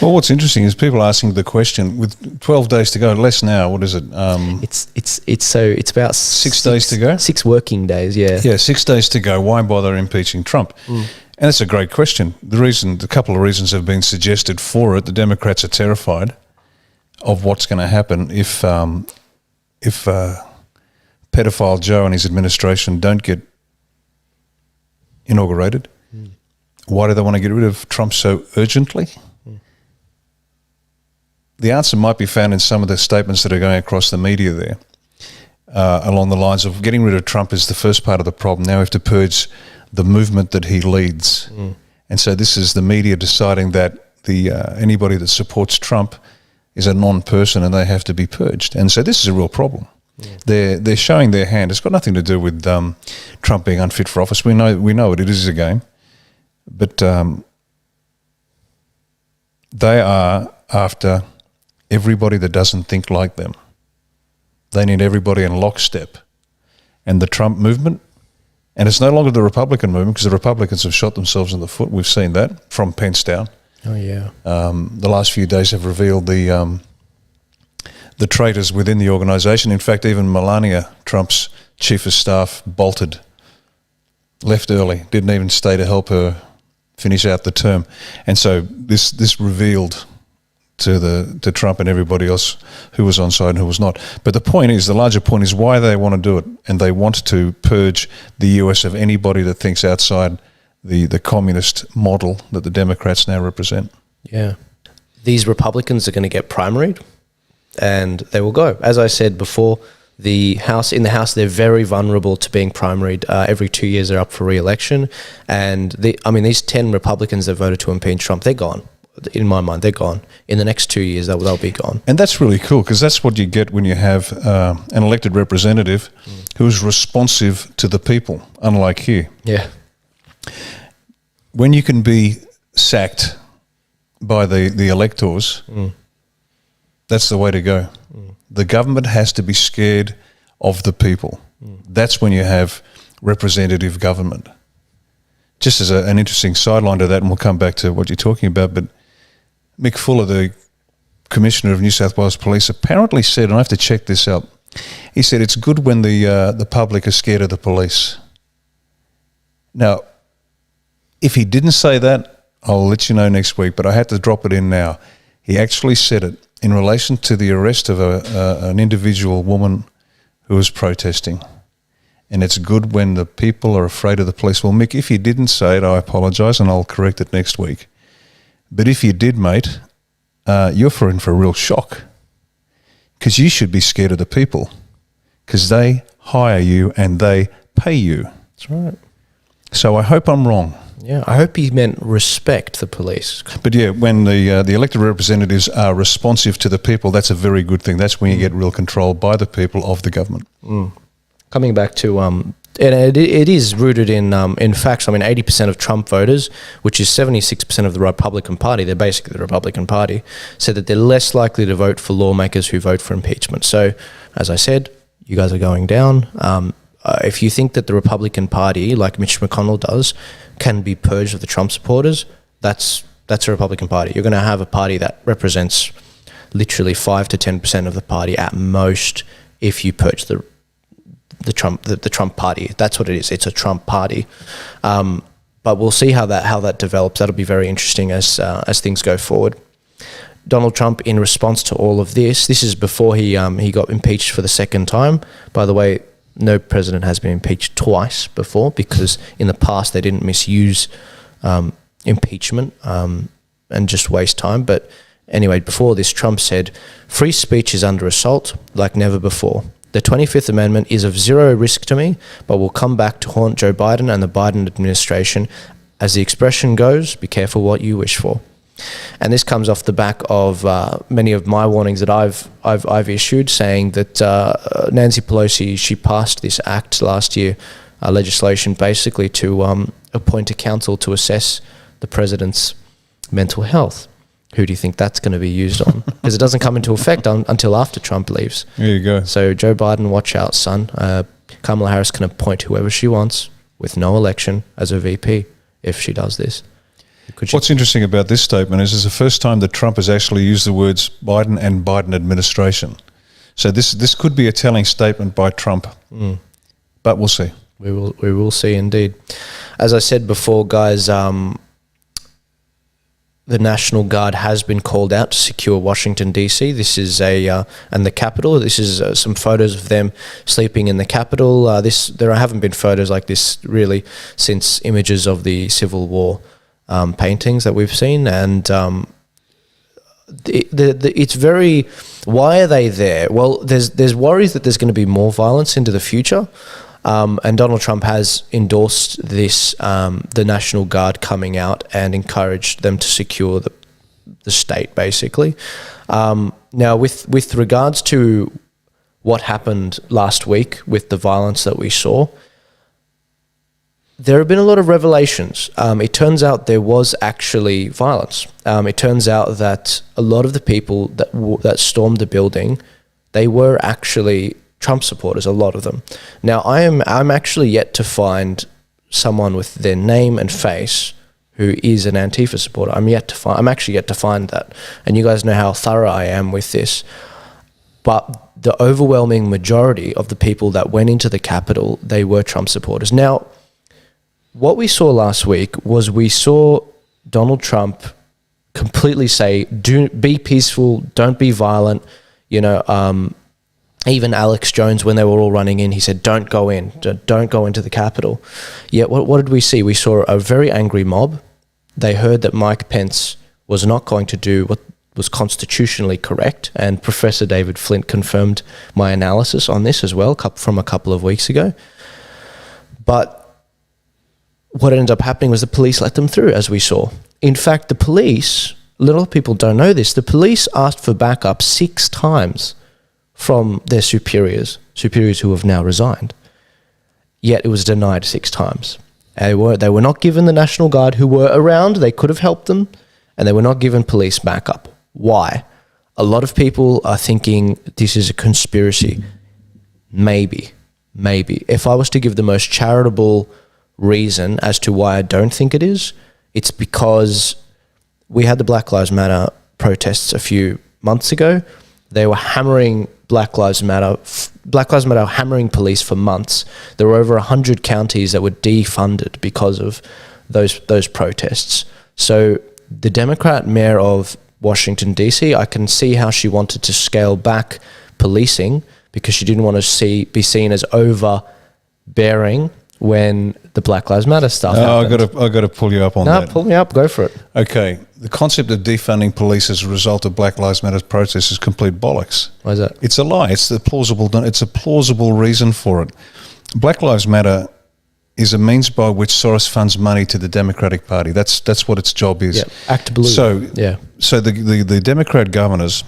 Well, what's interesting is people asking the question with 12 days to go, less now. What is it? It's about 6 days to go. 6 working days. Yeah. Yeah, 6 days to go. Why bother impeaching Trump? And it's a great question. A couple of reasons have been suggested for it. The Democrats are terrified of what's going to happen if pedophile Joe and his administration don't get inaugurated. Why do they want to get rid of Trump so urgently? The answer might be found in some of the statements that are going across the media there, along the lines of getting rid of Trump is the first part of the problem. Now we have to purge the movement that he leads. And so this is the media deciding that anybody that supports Trump is a non-person and they have to be purged. And so this is a real problem. They're showing their hand. It's got nothing to do with Trump being unfit for office. We know it. It is a game. But they are after everybody that doesn't think like them. They need everybody in lockstep. And the Trump movement, and it's no longer the Republican movement because the Republicans have shot themselves in the foot. We've seen that from Pence down. Oh, yeah. The last few days have revealed the traitors within the organisation. In fact, even Melania, Trump's chief of staff, bolted, left early, didn't even stay to help her finish out the term. And so this revealed to Trump and everybody else who was on side and who was not. But the larger point is why they want to do it. And they want to purge the US of anybody that thinks outside the communist model that the Democrats now represent. Yeah. These Republicans are going to get primaried and they will go. As I said before, in the House, they're very vulnerable to being primaried. Every 2 years, they're up for re-election. And these 10 Republicans that voted to impeach Trump, they're gone. In my mind, they're gone. In the next 2 years, they'll be gone. And that's really cool because that's what you get when you have an elected representative who is responsive to the people, unlike here. Yeah. When you can be sacked by the electors, that's the way to go. The government has to be scared of the people. That's when you have representative government. Just as an interesting sideline to that, and we'll come back to what you're talking about, but Mick Fuller, the Commissioner of New South Wales Police, apparently said, and I have to check this out, he said it's good when the public are scared of the police. Now, if he didn't say that, I'll let you know next week, but I had to drop it in now. He actually said it in relation to the arrest of an individual woman who was protesting. And it's good when the people are afraid of the police. Well, Mick, if you didn't say it, I apologise and I'll correct it next week. But if you did, mate, you're in for a real shock because you should be scared of the people because they hire you and they pay you. That's right. So I hope I'm wrong. Yeah, I hope he meant respect the police. But yeah, when the elected representatives are responsive to the people, that's a very good thing. That's when you get real control by the people of the government. Coming back to, and it is rooted in facts. 80% of Trump voters, which is 76% of the Republican Party, they're basically the Republican Party, said that they're less likely to vote for lawmakers who vote for impeachment. So, as I said, you guys are going down. If you think that the Republican Party, like Mitch McConnell does, can be purged of the Trump supporters, that's a Republican Party. You're going to have a party that represents literally 5 to 10% of the party at most if you purge the Trump party. That's what it is. It's a Trump party. But we'll see how that develops. That'll be very interesting as things go forward. Donald Trump, in response to all of this is before he got impeached for the second time. By the way, no president has been impeached twice before because in the past they didn't misuse impeachment and just waste time. But anyway, before this, Trump said, "Free speech is under assault like never before. The 25th Amendment is of zero risk to me, but will come back to haunt Joe Biden and the Biden administration. As the expression goes, be careful what you wish for." And this comes off the back of many of my warnings that I've issued, saying that Nancy Pelosi, she passed this act last year, legislation basically to appoint a council to assess the president's mental health. Who do you think that's going to be used on? Because it doesn't come into effect until after Trump leaves. There you go. So Joe Biden, watch out, son. Kamala Harris can appoint whoever she wants with no election as a VP if she does this. What's interesting about this statement is it's the first time that Trump has actually used the words Biden and Biden administration. So this could be a telling statement by Trump, but we'll see. We will see indeed. As I said before, guys, the National Guard has been called out to secure Washington, D.C. This is and the Capitol. This is some photos of them sleeping in the Capitol. There haven't been photos like this really since images of the Civil War paintings that we've seen. And it's very... Why are they there? Well, there's worries that there's going to be more violence into the future. And Donald Trump has endorsed this, the National Guard coming out and encouraged them to secure the state, basically. Now, with regards to what happened last week with the violence that we saw, there have been a lot of revelations. It turns out there was actually violence. It turns out that a lot of the people that stormed the building, they were actually Trump supporters, a lot of them. Now, I'm actually yet to find someone with their name and face who is an Antifa supporter. I'm actually yet to find that. And you guys know how thorough I am with this. But the overwhelming majority of the people that went into the Capitol, they were Trump supporters. Now, what we saw last week was we saw Donald Trump completely say, be peaceful, don't be violent, even Alex Jones, when they were all running in, he said, don't go into the Capitol. Yet what did we see? We saw a very angry mob. They heard that Mike Pence was not going to do what was constitutionally correct, and Professor David Flint confirmed my analysis on this as well from a couple of weeks ago. But what ended up happening was the police let them through, as we saw. In fact, the police, a lot of people don't know this, the police asked for backup 6 times from their superiors who have now resigned. Yet it was denied 6 times. They were not given the National Guard, who were around, they could have helped them, and they were not given police backup. Why? A lot of people are thinking this is a conspiracy. Maybe. If I was to give the most charitable reason as to why I don't think it is, it's because we had the Black Lives Matter protests a few months ago. They were hammering Black Lives Matter hammering police for months. There were over 100 counties that were defunded because of those protests. So the Democrat mayor of Washington, D.C., I can see how she wanted to scale back policing because she didn't want to be seen as overbearing when the Black Lives Matter stuff happened. I got to pull you up on that. No, pull me up. Go for it. Okay. The concept of defunding police as a result of Black Lives Matter protests is complete bollocks. Why is that? It's a lie. It's a plausible reason for it. Black Lives Matter is a means by which Soros funds money to the Democratic Party. That's what its job is. Yeah. Act blue. So the Democrat governors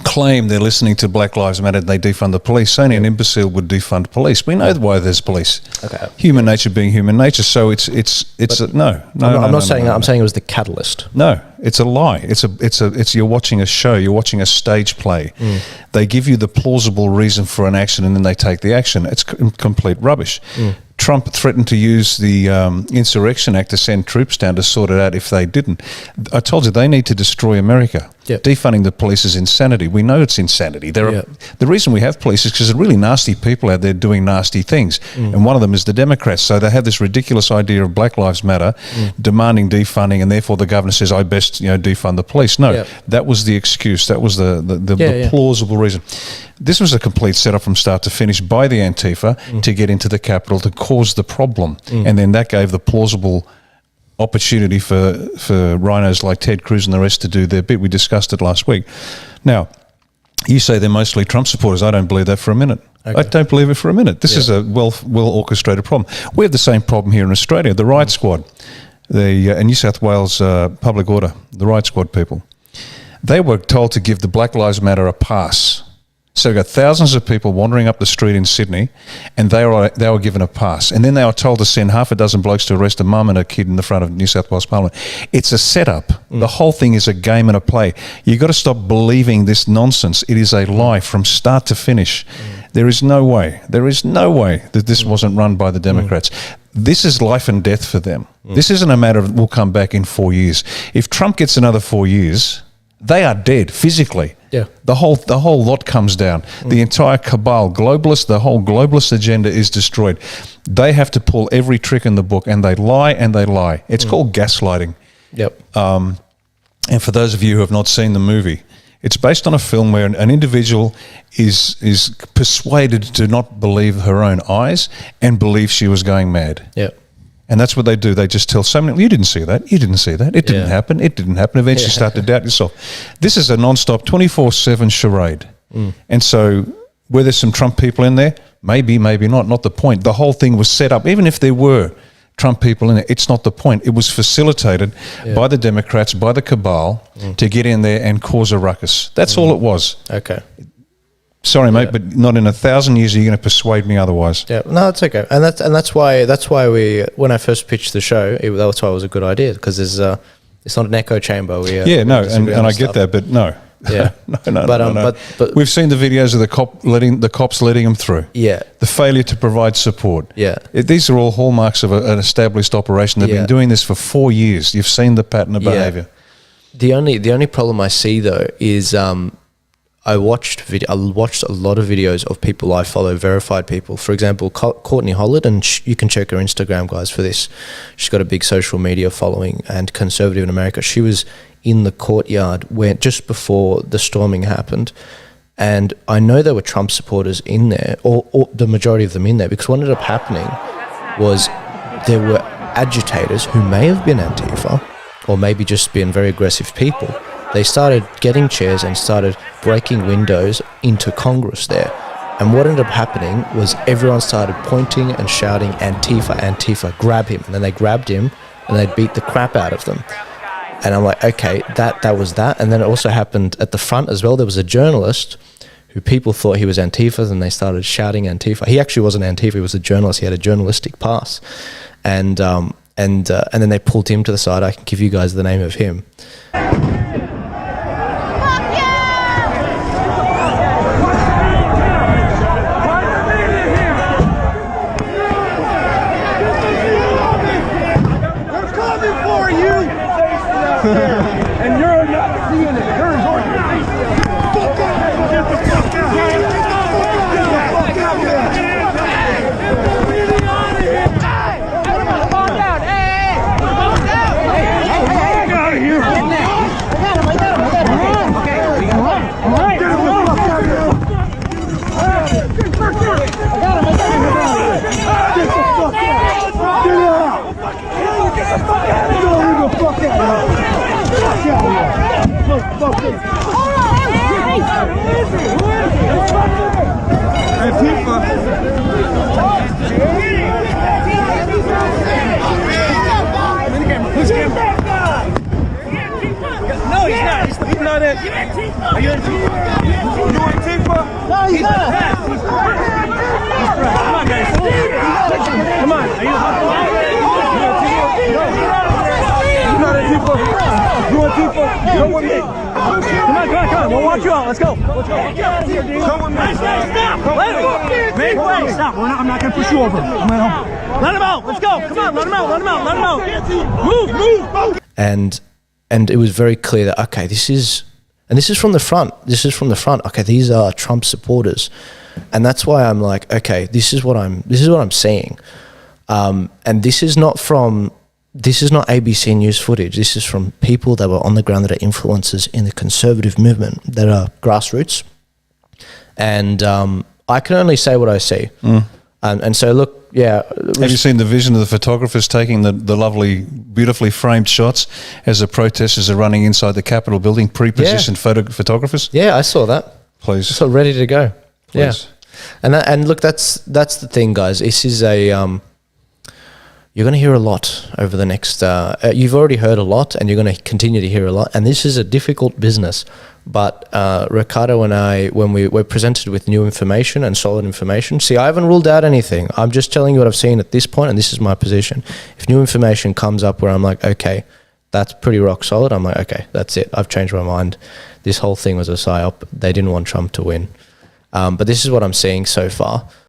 claim they're listening to Black Lives Matter and they defund the police. Only an imbecile would defund police. We know why there's police. Okay. Human nature being human nature. So it's no. I'm not saying that. I'm saying it was the catalyst. No, it's a lie. It's you're watching a show. You're watching a stage play. They give you the plausible reason for an action and then they take the action. It's complete rubbish. Trump threatened to use the Insurrection Act to send troops down to sort it out if they didn't. I told you they need to destroy America. Yep. Defunding the police is insanity. We know it's insanity. The reason we have police is because there are really nasty people out there doing nasty things, and one of them is the Democrats. So they have this ridiculous idea of Black Lives Matter, demanding defunding, and therefore the governor says, "I best defund the police." No, that was the excuse. That was the plausible reason. This was a complete setup from start to finish by the Antifa to get into the Capitol to cause the problem, and then that gave the plausible opportunity for rhinos like Ted Cruz and the rest to do their bit. We discussed it last week. Now, you say they're mostly Trump supporters. I don't believe that for a minute. Okay. I don't believe it for a minute. This is a well orchestrated problem. We have the same problem here in Australia. The Riot Squad, the New South Wales Public Order, the Riot Squad people, they were told to give the Black Lives Matter a pass. So we've got thousands of people wandering up the street in Sydney, and they were given a pass. And then they were told to send half a dozen blokes to arrest a mum and a kid in the front of New South Wales Parliament. It's a setup. The whole thing is a game and a play. You've got to stop believing this nonsense. It is a lie from start to finish. There is no way that this wasn't run by the Democrats. this is life and death for them. This isn't a matter of we'll come back in 4 years. If Trump gets another 4 years, they are dead physically. Yeah. The whole lot comes down. The entire cabal, globalist, the whole globalist agenda is destroyed. They have to pull every trick in the book, and they lie and they lie. It's called gaslighting. Yep. And for those of you who have not seen the movie, it's based on a film where an individual is persuaded to not believe her own eyes and believe she was going mad. Yep. And that's what they do. They just tell someone, you didn't see that. You didn't see that. It didn't happen. It didn't happen. Eventually you start to doubt yourself. This is a non-stop 24/7 charade. And so were there some Trump people in there? Maybe, maybe not. Not the point. The whole thing was set up. Even if there were Trump people in it, it's not the point. It was facilitated by the Democrats, by the cabal, to get in there and cause a ruckus. That's all it was. Okay. Sorry, mate, but not in 1,000 years are you going to persuade me otherwise. Yeah, no, it's okay, and that's why we, when I first pitched the show, that's why it was a good idea, because there's it's not an echo chamber. And I get that, but no. Yeah, no. But we've seen the videos of the cops letting them through. Yeah, the failure to provide support. Yeah, these are all hallmarks of an established operation. They've been doing this for 4 years. You've seen the pattern of behaviour. The only problem I see though is I watched a lot of videos of people I follow, verified people. For example, Courtney Hollett, and you can check her Instagram, guys, for this. She's got a big social media following and conservative in America. She was in the courtyard just before the storming happened, and I know there were Trump supporters in there, or the majority of them in there, because what ended up happening was there were agitators who may have been Antifa, or maybe just been very aggressive people. They started getting chairs and started breaking windows into Congress there. And what ended up happening was everyone started pointing and shouting, Antifa, Antifa, grab him. And then they grabbed him and they beat the crap out of them. And I'm like, okay, that was that. And then it also happened at the front as well. There was a journalist who people thought he was Antifa, and they started shouting Antifa. He actually wasn't Antifa, he was a journalist. He had a journalistic pass. And then they pulled him to the side. I can give you guys the name of him. And you're not seeing it. You're No, he's not. He's not it. Are you Antifa? You Antifa? No, he's not. He's fresh. Come on, guys. Come on. Are you Antifa? You Antifa? Come with me. Come on. We'll walk you out. Let's go. Come with me. Stop. Let him. Make way. Stop. I'm not going to push you over. Let him out. Let's go. Come on. Let him out. Move. And it was very clear that, okay, this is from the front. Okay, these are Trump supporters. And that's why I'm like, okay, this is what I'm seeing. And this is not ABC News footage. This is from people that were on the ground, that are influencers in the conservative movement, that are grassroots. And I can only say what I see. And so, look, yeah. Have you seen the vision of the photographers taking the lovely, beautifully framed shots as the protesters are running inside the Capitol building, pre-positioned photographers? Yeah, I saw that. Please. So ready to go. Please. Yeah. And look, that's the thing, guys. This is you're going to hear a lot over the next, you've already heard a lot, and you're going to continue to hear a lot. And this is a difficult business. But Riccardo and I, when we're presented with new information and solid information, see, I haven't ruled out anything. I'm just telling you what I've seen at this point, and this is my position. If new information comes up where I'm like, okay, that's pretty rock solid, I'm like, okay, that's it. I've changed my mind. This whole thing was a psyop. They didn't want Trump to win. But this is what I'm seeing so far.